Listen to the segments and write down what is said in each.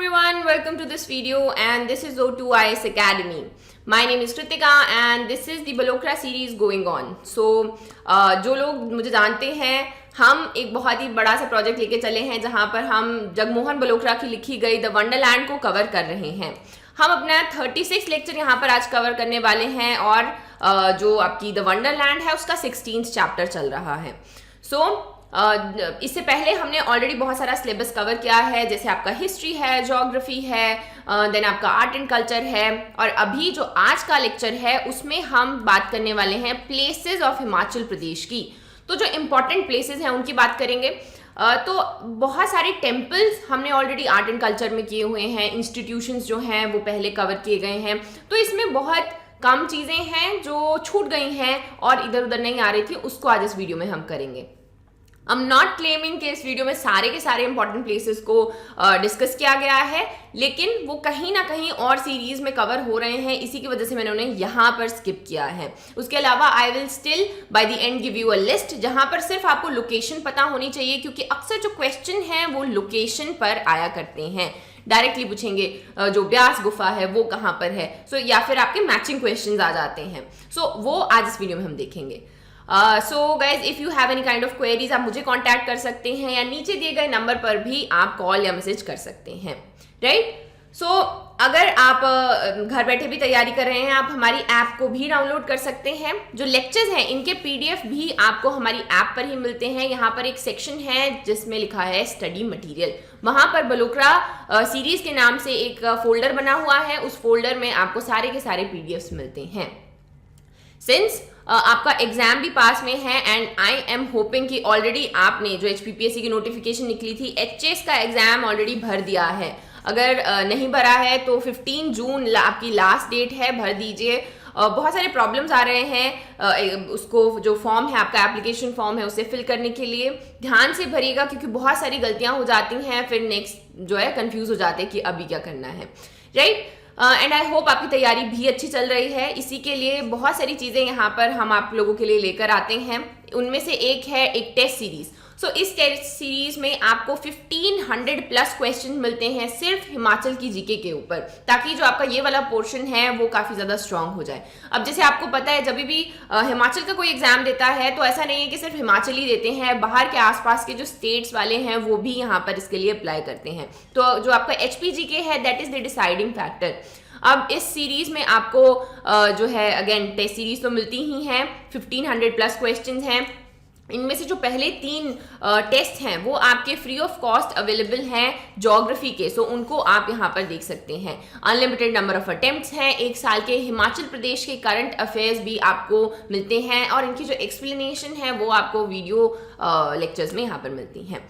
everyone, welcome to this video and this is O2IS Academy. My name is Kritika and this is the Balokra series going on. So, जो लोग मुझे जानते हैं, हम एक बहुत ही बड़ा सा प्रोजेक्ट लेके चले हैं जहाँ पर हम जगमोहन बलोत्रा की लिखी गई द वंडरलैंड को कवर कर रहे हैं. हम अपना 36 लेक्चर यहाँ पर आज कवर करने वाले हैं और जो आपकी द वंडरलैंड है उसका 16th चैप्टर चल रहा है. इससे पहले हमने ऑलरेडी बहुत सारा सिलेबस कवर किया है, जैसे आपका हिस्ट्री है, ज्योग्राफी है, देन आपका आर्ट एंड कल्चर है, और अभी जो आज का लेक्चर है उसमें हम बात करने वाले हैं प्लेसेस ऑफ हिमाचल प्रदेश की. तो जो इम्पोर्टेंट प्लेसेस हैं उनकी बात करेंगे. तो बहुत सारे टेम्पल्स हमने ऑलरेडी आर्ट एंड कल्चर में किए हुए हैं, इंस्टीट्यूशंस जो हैं वो पहले कवर किए गए हैं. तो इसमें बहुत कम चीज़ें हैं जो छूट गई हैं और इधर उधर नहीं आ रही थी, उसको आज इस वीडियो में हम करेंगे. आई एम नॉट क्लेमिंग कि इस वीडियो में सारे के सारे इंपॉर्टेंट प्लेसेस को डिस्कस किया गया है, लेकिन वो कहीं ना कहीं और सीरीज में कवर हो रहे हैं, इसी की वजह से मैंने उन्हें यहाँ पर स्किप किया है. उसके अलावा I will still by the end give you a list जहाँ पर सिर्फ आपको लोकेशन पता होनी चाहिए, क्योंकि अक्सर जो क्वेश्चन हैं वो लोकेशन पर आया करते हैं. डायरेक्टली पूछेंगे जो ब्यास गुफा है वो कहाँ पर है, या फिर आपके मैचिंग क्वेश्चन आ जाते हैं. वो आज इस वीडियो में हम देखेंगे. So guys, if you have any kind of queries आप मुझे कांटेक्ट कर सकते हैं या नीचे दिए गए नंबर पर भी आप कॉल या मैसेज कर सकते हैं. राइट. सो अगर आप घर बैठे भी तैयारी कर रहे हैं, आप हमारी ऐप को भी डाउनलोड कर सकते हैं. जो लेक्चर्स हैं इनके पीडीएफ भी आपको हमारी ऐप पर ही मिलते हैं. यहाँ पर एक सेक्शन है जिसमें लिखा है स्टडी मटेरियल. वहाँ पर बलोत्रा सीरीज के नाम से एक फोल्डर बना हुआ है, उस फोल्डर में आपको सारे के सारे पीडीएफ्स मिलते हैं. सिंस आपका एग्जाम भी पास में है एंड आई एम होपिंग कि ऑलरेडी आपने जो HPPSC की नोटिफिकेशन निकली थी, HS का एग्जाम ऑलरेडी भर दिया है. अगर नहीं भरा है तो 15 जून आपकी लास्ट डेट है, भर दीजिए. बहुत सारे प्रॉब्लम्स आ रहे हैं उसको जो फॉर्म है, आपका एप्लीकेशन फॉर्म है, उसे फिल करने के लिए ध्यान से भरिएगा, क्योंकि बहुत सारी गलतियां हो जाती हैं, फिर नेक्स्ट जो है कंफ्यूज हो जाते हैं कि अभी क्या करना है. राइट. एंड आई होप आपकी तैयारी भी अच्छी चल रही है. इसी के लिए बहुत सारी चीज़ें यहाँ पर हम आप लोगों के लिए लेकर आते हैं. उनमें से एक है एक टेस्ट सीरीज. इस टेस्ट सीरीज में आपको 1500 प्लस क्वेश्चन मिलते हैं सिर्फ हिमाचल की जीके के ऊपर, ताकि जो आपका ये वाला पोर्शन है वो काफ़ी ज़्यादा स्ट्रांग हो जाए. अब जैसे आपको पता है, जब भी हिमाचल का कोई एग्जाम देता है तो ऐसा नहीं है कि सिर्फ हिमाचल ही देते हैं, बाहर के आसपास के जो स्टेट्स वाले हैं वो भी यहाँ पर इसके लिए अप्लाई करते हैं. तो जो आपका HPGK है that is the deciding factor. अब इस सीरीज में आपको जो है अगेन टेस्ट सीरीज तो मिलती ही हैं, 1500 प्लस क्वेश्चंस हैं. इनमें से जो पहले 3 टेस्ट हैं वो आपके फ्री ऑफ कॉस्ट अवेलेबल हैं ज्योग्राफी के, उनको आप यहाँ पर देख सकते हैं. अनलिमिटेड नंबर ऑफ अटेम्प्ट्स हैं. 1 साल के हिमाचल प्रदेश के करंट अफेयर्स भी आपको मिलते हैं और इनकी जो एक्सप्लेनेशन है वो आपको वीडियो लेक्चर्स में यहाँ पर मिलती हैं.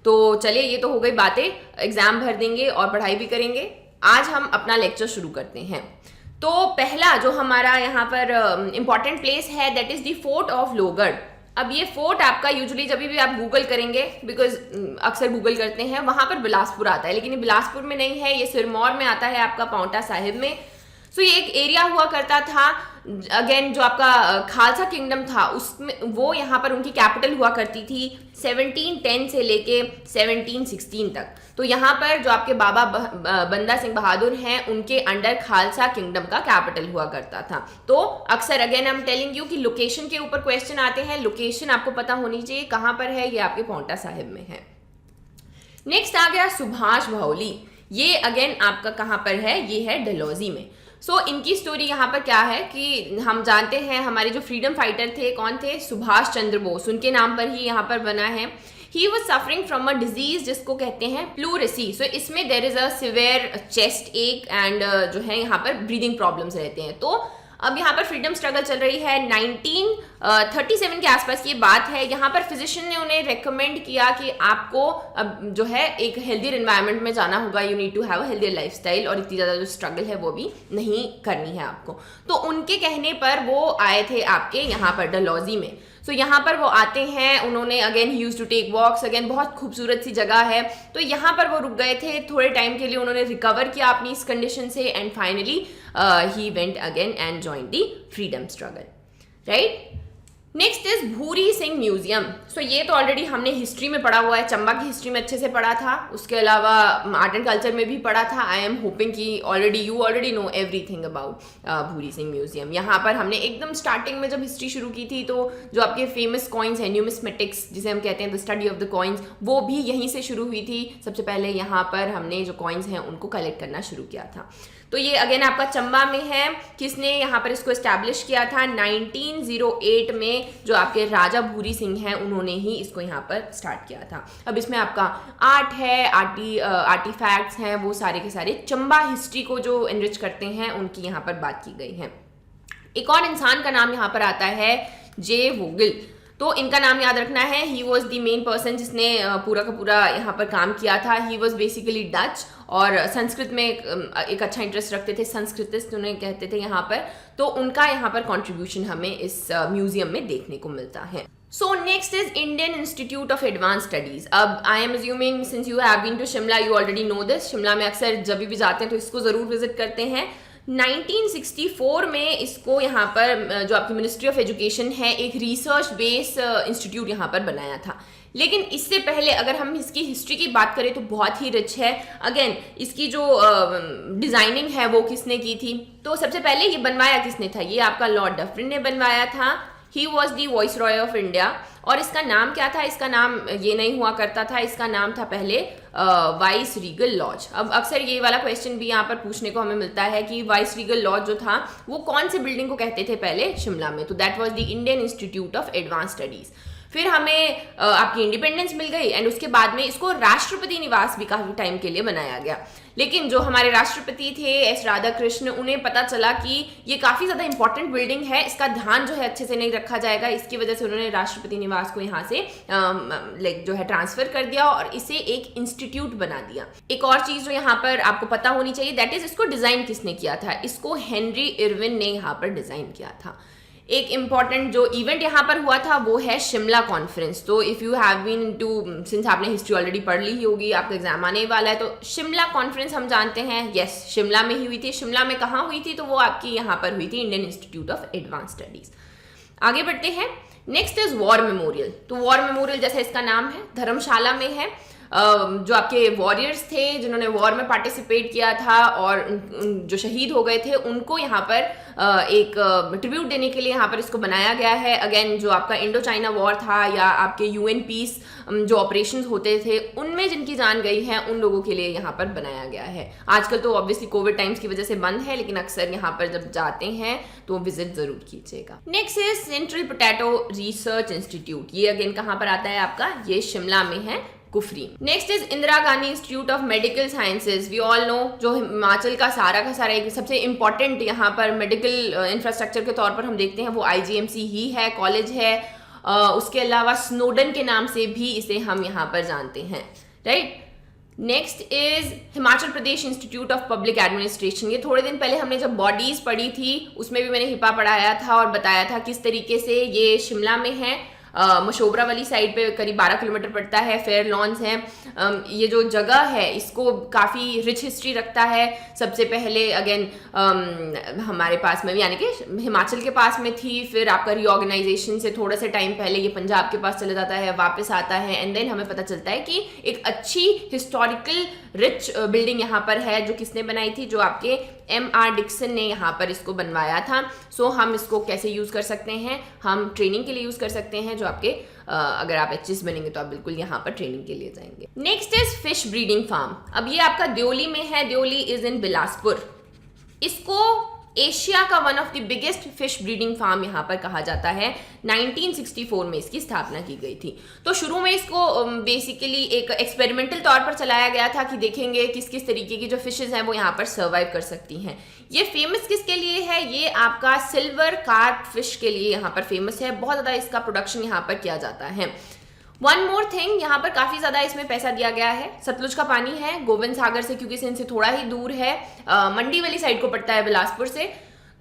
तो चलिए, ये तो हो गई बातें. एग्जाम भर देंगे और पढ़ाई भी करेंगे. आज हम अपना लेक्चर शुरू करते हैं. तो पहला जो हमारा यहाँ पर इम्पॉर्टेंट प्लेस है that is the fort of Lohgarh. अब ये फोर्ट आपका यूजुअली जब भी आप गूगल करेंगे, बिकॉज अक्सर गूगल करते हैं, वहाँ पर बिलासपुर आता है, लेकिन ये बिलासपुर में नहीं है, ये सिरमौर में आता है आपका पांवटा साहिब में. ये एक एरिया हुआ करता था. अगेन जो आपका खालसा किंगडम था उसमें वो यहाँ पर उनकी कैपिटल हुआ करती थी 1710 से लेके 1716 तक. तो यहाँ पर जो आपके बाबा बंदा सिंह बहादुर हैं उनके अंडर खालसा किंगडम का कैपिटल हुआ करता था. तो अक्सर again I am telling you कि लोकेशन के ऊपर क्वेश्चन आते हैं. लोकेशन आपको पता होनी चाहिए कहाँ पर है. ये आपके पांवटा साहिब में है. नेक्स्ट आ गया सुभाष भावली. ये अगेन आपका कहाँ पर है, ये है डलहौजी में. इनकी स्टोरी यहाँ पर क्या है कि हम जानते हैं हमारे जो फ्रीडम फाइटर थे, कौन थे, सुभाष चंद्र बोस, उनके नाम पर ही यहाँ पर बना है. He was suffering from a disease जिसको कहते हैं प्लूरेसी. इसमें there is a severe chest एक एंड जो है यहाँ पर ब्रीदिंग प्रॉब्लम्स रहते हैं. तो अब यहाँ पर फ्रीडम स्ट्रगल चल रही है. 1937 के आसपास ये बात है. यहाँ पर फिजिशियन ने उन्हें रेकमेंड किया कि आपको अब जो है एक हेल्दियर एनवायरनमेंट में जाना होगा, you need to have a healthier lifestyle, और इतनी ज़्यादा जो स्ट्रगल है वो भी नहीं करनी है आपको. तो उनके कहने पर वो आए थे आपके यहाँ पर डलहौजी में. यहाँ पर वो आते हैं. उन्होंने अगेन ही used to take walks. Again बहुत खूबसूरत सी जगह है. तो यहाँ पर वो रुक गए थे थोड़े टाइम के लिए. उन्होंने रिकवर किया अपनी इस कंडीशन से and finally he went again and join the freedom struggle. Right. Next is Bhuri Singh museum. सो ये तो ऑलरेडी हमने हिस्ट्री में पढ़ा हुआ है, चंबा की हिस्ट्री में अच्छे से पढ़ा था, उसके अलावा आर्ट एंड कल्चर में भी पढ़ा था। आई एम होपिंग कि you already know everything about Bhuri Singh museum. यहाँ पर हमने एकदम स्टार्टिंग में जब हिस्ट्री शुरू की थी तो जो आपके फेमस कॉइन्स हैं, न्यूमिस्मेटिक्स जिसे हम कहते हैं, the study of the coins, वो भी यहीं से शुरू हुई थी। सबसे पहले यहाँ पर हमने जो कॉइन्स हैं उनको कलेक्ट करना शुरू किया था। तो ये अगेन आपका चंबा में है। किसने यहाँ पर इसको एस्टैब्लिश किया था? 1908 में जो आपके राजा भूरी सिंह हैं उन्होंने ही इसको यहाँ पर स्टार्ट किया था। अब इसमें आपका आर्ट है, आर्टिफैक्ट्स हैं, वो सारे के सारे चंबा हिस्ट्री को जो एनरिच करते हैं उनकी यहाँ पर बात की गई है। एक और इंसान का नाम यहाँ पर आता है जे वोगल। तो इनका नाम याद रखना है। He was the main person जिसने पूरा का पूरा यहाँ पर काम किया था। ही वॉज बेसिकली डच और संस्कृत में एक अच्छा इंटरेस्ट रखते थे, संस्कृतिस्ट उन्हें कहते थे यहाँ पर। तो उनका यहाँ पर कॉन्ट्रीब्यूशन हमें इस म्यूजियम में देखने को मिलता है। So next is Indian Institute of Advanced Studies. अब I am assuming since you have been to Shimla you already know this. Shimla में अक्सर जब भी जाते हैं तो इसको ज़रूर विजिट करते हैं। 1964 में इसको यहाँ पर जो आपकी मिनिस्ट्री ऑफ एजुकेशन है एक रिसर्च बेस इंस्टीट्यूट यहाँ पर बनाया था। लेकिन इससे पहले अगर हम इसकी हिस्ट्री की बात करें तो बहुत ही रिच है। अगेन इसकी जो डिज़ाइनिंग है वो किसने की थी? तो सबसे पहले ये बनवाया किसने था? ये आपका लॉर्ड डफरिन ने बनवाया था। He was the voice Roy of India. और इसका नाम क्या था? इसका नाम ये नहीं हुआ करता था, इसका नाम था पहले वाइस रीगल लॉज। अब अक्सर ये वाला क्वेश्चन भी यहाँ पर पूछने को हमें मिलता है कि वाइस रीगल लॉज जो था वो कौन सी बिल्डिंग को कहते थे पहले शिमला में? तो that was the Indian Institute of Advanced studies. फिर हमें आपकी इंडिपेंडेंस मिल गई एंड उसके बाद में इसको राष्ट्रपति निवास भी काफ़ी टाइम के लिए बनाया गया। लेकिन जो हमारे राष्ट्रपति थे एस राधाकृष्ण, उन्हें पता चला कि ये काफ़ी ज़्यादा इंपॉर्टेंट बिल्डिंग है, इसका ध्यान जो है अच्छे से नहीं रखा जाएगा। इसकी वजह से उन्होंने राष्ट्रपति निवास को यहाँ से जो है ट्रांसफर कर दिया और इसे एक इंस्टीट्यूट बना दिया। एक और चीज़ जो यहाँ पर आपको पता होनी चाहिए दैट इज इसको डिज़ाइन किसने किया था? इसको हेनरी इरविन ने यहाँ पर डिज़ाइन किया था। एक इम्पॉर्टेंट जो इवेंट यहाँ पर हुआ था वो है शिमला कॉन्फ्रेंस। तो if you have been to, since आपने हिस्ट्री ऑलरेडी पढ़ ली ही होगी, आपका एग्जाम आने वाला है, तो शिमला कॉन्फ्रेंस हम जानते हैं यस शिमला में ही हुई थी। शिमला में कहाँ हुई थी? तो वो आपकी यहाँ पर हुई थी Indian Institute of Advanced studies. आगे बढ़ते हैं। Next is war memorial. तो वॉर मेमोरियल जैसा इसका नाम है धर्मशाला में है। जो आपके वॉरियर्स थे जिन्होंने वॉर में पार्टिसिपेट किया था और जो शहीद हो गए थे उनको यहाँ पर एक ट्रिब्यूट देने के लिए यहाँ पर इसको बनाया गया है। अगेन जो आपका इंडो चाइना वॉर था या आपके यूएन पीस जो ऑपरेशंस होते थे उनमें जिनकी जान गई है उन लोगों के लिए यहाँ पर बनाया गया है। आजकल तो ऑब्वियसली कोविड टाइम्स की वजह से बंद है, लेकिन अक्सर यहाँ पर जब जाते हैं तो विजिट जरूर कीजिएगा। Next is central potato research institute. ये अगेन कहाँ पर आता है आपका? ये शिमला में है, Kufri. Next is Indira Gandhi institute of medical sciences. We all know जो हिमाचल का सारा एक सबसे इंपॉर्टेंट यहाँ पर मेडिकल इंफ्रास्ट्रक्चर के तौर पर हम देखते हैं वो आईजीएमसी ही है, कॉलेज है। उसके अलावा स्नोडन के नाम से भी इसे हम यहाँ पर जानते हैं, right. Next is Himachal Pradesh institute of public administration. ये थोड़े दिन पहले हमने जब बॉडीज पढ़ी थी उसमें भी मैंने हिपा पढ़ाया था और बताया था किस तरीके से ये शिमला में है। मशोबरा वाली साइड पे करीब 12 किलोमीटर पड़ता है। फेयर लॉन्स हैं। ये जो जगह है इसको काफ़ी रिच हिस्ट्री रखता है। सबसे पहले अगेन हमारे पास में यानी कि हिमाचल के पास में थी, फिर आपका रीऑर्गेनाइजेशन से थोड़ा सा टाइम पहले ये पंजाब के पास चला जाता है, वापस आता है एंड देन हमें पता चलता है कि एक अच्छी हिस्टोरिकल रिच बिल्डिंग यहाँ पर है जो किसने बनाई थी? जो आपके M.R. डिक्सन ने यहाँ पर इसको बनवाया था। सो हम इसको कैसे यूज़ कर सकते हैं? हम ट्रेनिंग के लिए यूज़ कर सकते हैं। जो आपके अगर आप एचएस बनेंगे तो आप बिल्कुल यहाँ पर ट्रेनिंग के लिए जाएंगे। Next is fish breeding farm. अब ये आपका द्योली में है। Deoli is in Bilaspur. इसको एशिया का one of the biggest fish breeding farm यहाँ पर कहा जाता है। 1964 में इसकी स्थापना की गई थी। तो शुरू में इसको बेसिकली एक एक्सपेरिमेंटल तौर पर चलाया गया था कि देखेंगे किस किस तरीके की जो फिशेज हैं वो यहाँ पर सर्वाइव कर सकती हैं। ये फेमस किसके लिए है? ये आपका सिल्वर कार्प फिश के लिए यहाँ पर फेमस है। बहुत ज़्यादा इसका प्रोडक्शन यहाँ पर किया जाता है। वन मोर थिंग, यहाँ पर काफ़ी ज़्यादा इसमें पैसा दिया गया है। सतलुज का पानी है गोविंद सागर से, क्योंकि इनसे थोड़ा ही दूर है, मंडी वाली साइड को पड़ता है बिलासपुर से।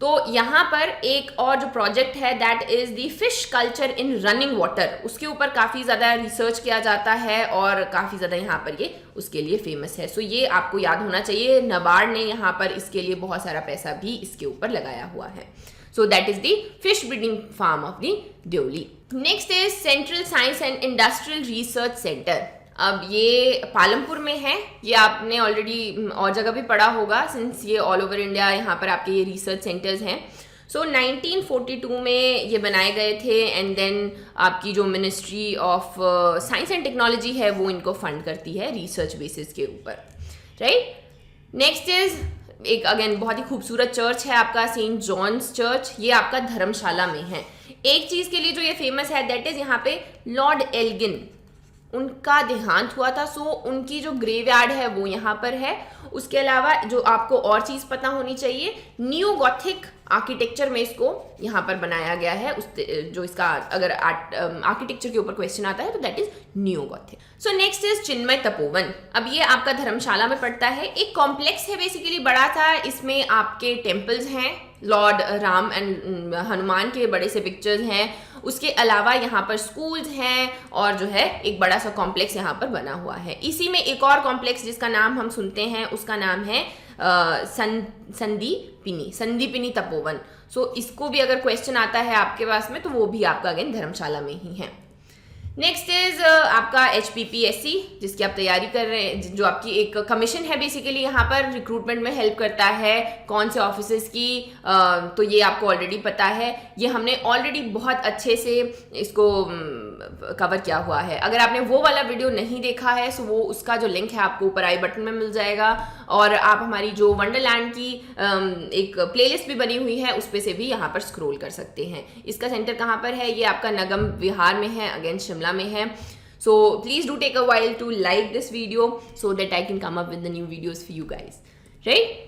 तो यहाँ पर एक और जो प्रोजेक्ट है that is the fish culture in running water, उसके ऊपर काफ़ी ज़्यादा रिसर्च किया जाता है और काफ़ी ज़्यादा यहाँ पर ये उसके लिए फेमस है। सो ये आपको याद होना चाहिए, नाबार्ड ने यहाँ पर इसके लिए बहुत सारा पैसा भी इसके ऊपर लगाया हुआ है। So that is the fish breeding farm of the Deoli. Next is central science and industrial research centre. अब ये पालमपुर में है, ये आपने ऑलरेडी और जगह भी पढ़ा होगा, सिंस ये ऑल ओवर इंडिया यहाँ पर आपके ये रिसर्च सेंटर्स हैं। सो 1942 में ये बनाए गए थे एंड देन आपकी जो ministry of science and technology है वो इनको फंड करती है रिसर्च बेसिस के ऊपर, राइट। नेक्स्ट इज एक अगेन बहुत ही खूबसूरत चर्च है आपका सेंट जॉन्स चर्च, ये आपका धर्मशाला में है। एक चीज़ के लिए जो ये फेमस है दैट इज यहाँ पे लॉर्ड एल्गिन उनका देहांत हुआ था, सो उनकी जो ग्रेवयार्ड है वो यहाँ पर है। उसके अलावा जो आपको और चीज़ पता होनी चाहिए, न्यू गॉथिक आर्किटेक्चर में इसको यहाँ पर बनाया गया है। उस जो इसका अगर आर्किटेक्चर के ऊपर क्वेश्चन आता है तो that is new Gothic. So next is Chinmaya Tapovan. अब ये आपका धर्मशाला में पड़ता है, एक कॉम्प्लेक्स है बेसिकली बड़ा सा, इसमें आपके टेम्पल्स हैं, लॉर्ड राम एंड हनुमान के बड़े से पिक्चर्स हैं। उसके अलावा यहाँ पर स्कूल्स हैं और जो है एक बड़ा सा कॉम्प्लेक्स यहाँ पर बना हुआ है। इसी में एक और कॉम्प्लेक्स जिसका नाम हम सुनते हैं उसका नाम है संदीपिनी तपोवन। सो इसको भी अगर क्वेश्चन आता है आपके पास में तो वो भी आपका अगेन धर्मशाला में ही है। नेक्स्ट इज आपका HPPSC जिसकी आप तैयारी कर रहे हैं, जो आपकी एक कमीशन है बेसिकली यहाँ पर रिक्रूटमेंट में हेल्प करता है कौन से ऑफिसेज की, तो ये आपको ऑलरेडी पता है। ये हमने ऑलरेडी बहुत अच्छे से इसको कवर किया हुआ है। अगर आपने वो वाला वीडियो नहीं देखा है सो वो उसका जो लिंक है आपको ऊपर आई बटन में मिल जाएगा, और आप हमारी जो वंडरलैंड की एक प्लेलिस्ट भी बनी हुई है उस पे से भी यहाँ पर स्क्रॉल कर सकते हैं। इसका सेंटर कहाँ पर है, ये आपका नगम विहार में है, अगेन शिमला में है। So please do take a while to like this video so that I can come up with the new videos for you guys, right?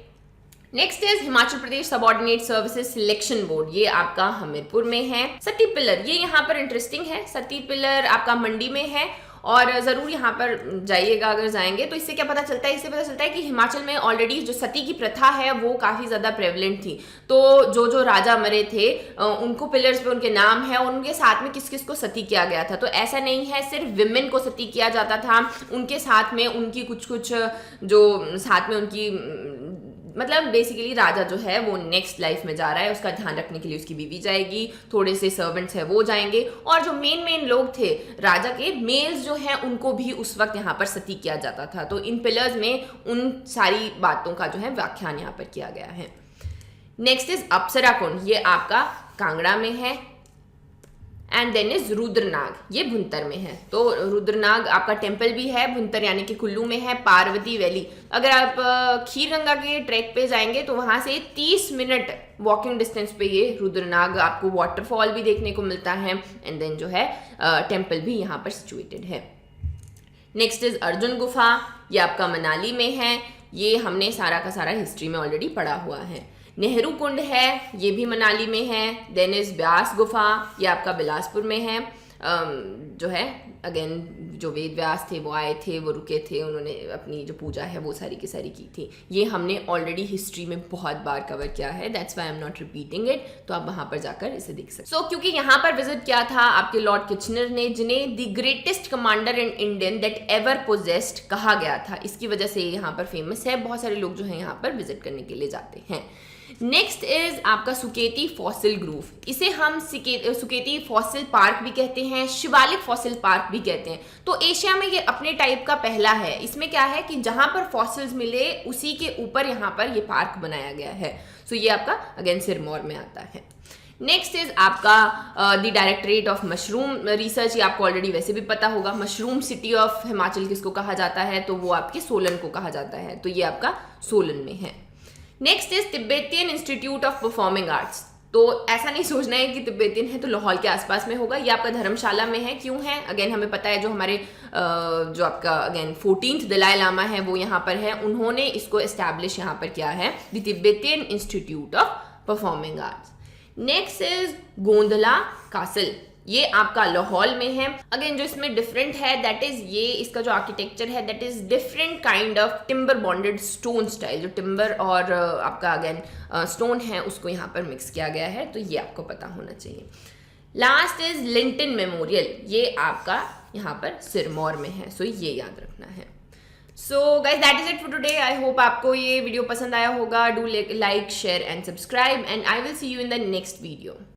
Next is Himachal Pradesh subordinate services selection board, ये आपका हमीरपुर में है। सती pillar, ये यहाँ पर interesting है, सती pillar आपका मंडी में है और ज़रूर यहाँ पर जाइएगा अगर जाएंगे तो। इससे क्या पता चलता है, इससे पता चलता है कि हिमाचल में ऑलरेडी जो सती की प्रथा है वो काफ़ी ज़्यादा प्रेवलेंट थी। तो जो जो राजा मरे थे उनको पिलर्स पे उनके नाम है और उनके साथ में किस किस को सती किया गया था। तो ऐसा नहीं है सिर्फ विमेन को सती किया जाता था, उनके साथ में उनकी कुछ जो साथ में उनकी मतलब बेसिकली राजा जो है वो नेक्स्ट लाइफ में जा रहा है, उसका ध्यान रखने के लिए उसकी बीवी जाएगी, थोड़े से सर्वेंट्स हैं वो जाएंगे, और जो मेन लोग थे राजा के मेल्स जो हैं उनको भी उस वक्त यहाँ पर सती किया जाता था। तो इन पिलर्स में उन सारी बातों का जो है व्याख्यान यहाँ पर किया गया है। नेक्स्ट इज अप्सरा कुंड, ये आपका कांगड़ा में है। एंड देन इज रुद्रनाग, ये भुंतर में है। तो रुद्रनाग आपका टेम्पल भी है, भुंतर यानी कि कुल्लू में है, पार्वती वैली। अगर आप खीरगंगा के ट्रैक पे जाएंगे तो वहाँ से 30 मिनट वॉकिंग डिस्टेंस पे ये रुद्रनाग आपको वाटरफॉल भी देखने को मिलता है एंड देन जो है टेम्पल भी यहाँ पर सिचुएटेड है। नेक्स्ट इज अर्जुन गुफा, ये आपका मनाली में है, ये हमने सारा का सारा हिस्ट्री में ऑलरेडी पढ़ा हुआ है। नेहरू कुंड है, ये भी मनाली में है। देन इज व्यास गुफा, ये आपका बिलासपुर में है। जो है अगेन जो वेद व्यास थे वो आए थे, वो रुके थे, उन्होंने अपनी जो पूजा है वो सारी की सारी की थी। ये हमने ऑलरेडी हिस्ट्री में बहुत बार कवर किया है, that's why I am not repeating it. तो आप वहाँ पर जाकर इसे देख सकते। सो क्योंकि यहाँ पर विजिट किया था आपके लॉर्ड किचनर ने, जिन्हें the greatest commander in Indian that ever possessed कहा गया था, इसकी वजह से यहाँ पर फेमस है। बहुत सारे लोग जो है यहाँ पर विजिट करने के लिए जाते हैं। नेक्स्ट इज आपका सुकेती फॉसिल ग्रूव, इसे हम सुकेती फॉसिल पार्क भी कहते हैं, शिवालिक फॉसिल पार्क भी कहते हैं। तो एशिया में ये अपने टाइप का पहला है। इसमें क्या है कि जहां पर फॉसिल्स मिले उसी के ऊपर यहाँ पर ये पार्क बनाया गया है। सो ये आपका अगेन सिरमौर में आता है। नेक्स्ट इज आपका the directorate of mushroom research, ये आपको ऑलरेडी वैसे भी पता होगा। मशरूम सिटी ऑफ हिमाचल किसको कहा जाता है, तो वो आपके सोलन को कहा जाता है। तो ये आपका सोलन में है। Next is Tibetan institute of performing arts. तो ऐसा नहीं सोचना है कि तिब्बतियन है तो लाहौल के आसपास में होगा, ये आपका धर्मशाला में है। क्यों है, अगेन हमें पता है, जो हमारे जो आपका अगेन 14th दलाई लामा है वो यहाँ पर है, उन्होंने इसको एस्टैब्लिश यहाँ पर किया है, the Tibetan institute of performing arts. Next is Gondhla castle, ये आपका लाहौल में है। अगेन जो इसमें डिफरेंट है दैट इज ये इसका जो आर्किटेक्चर है that is different kind of timber bonded stone style, जो टिम्बर और आपका अगेन स्टोन है उसको यहाँ पर मिक्स किया गया है। तो ये आपको पता होना चाहिए। लास्ट इज लिंटन मेमोरियल, ये आपका यहाँ पर सिरमौर में है। सो ये याद रखना है। So guys that is it for today. I hope आपको ये वीडियो पसंद आया होगा। Do like share and subscribe and I will see you in the next video.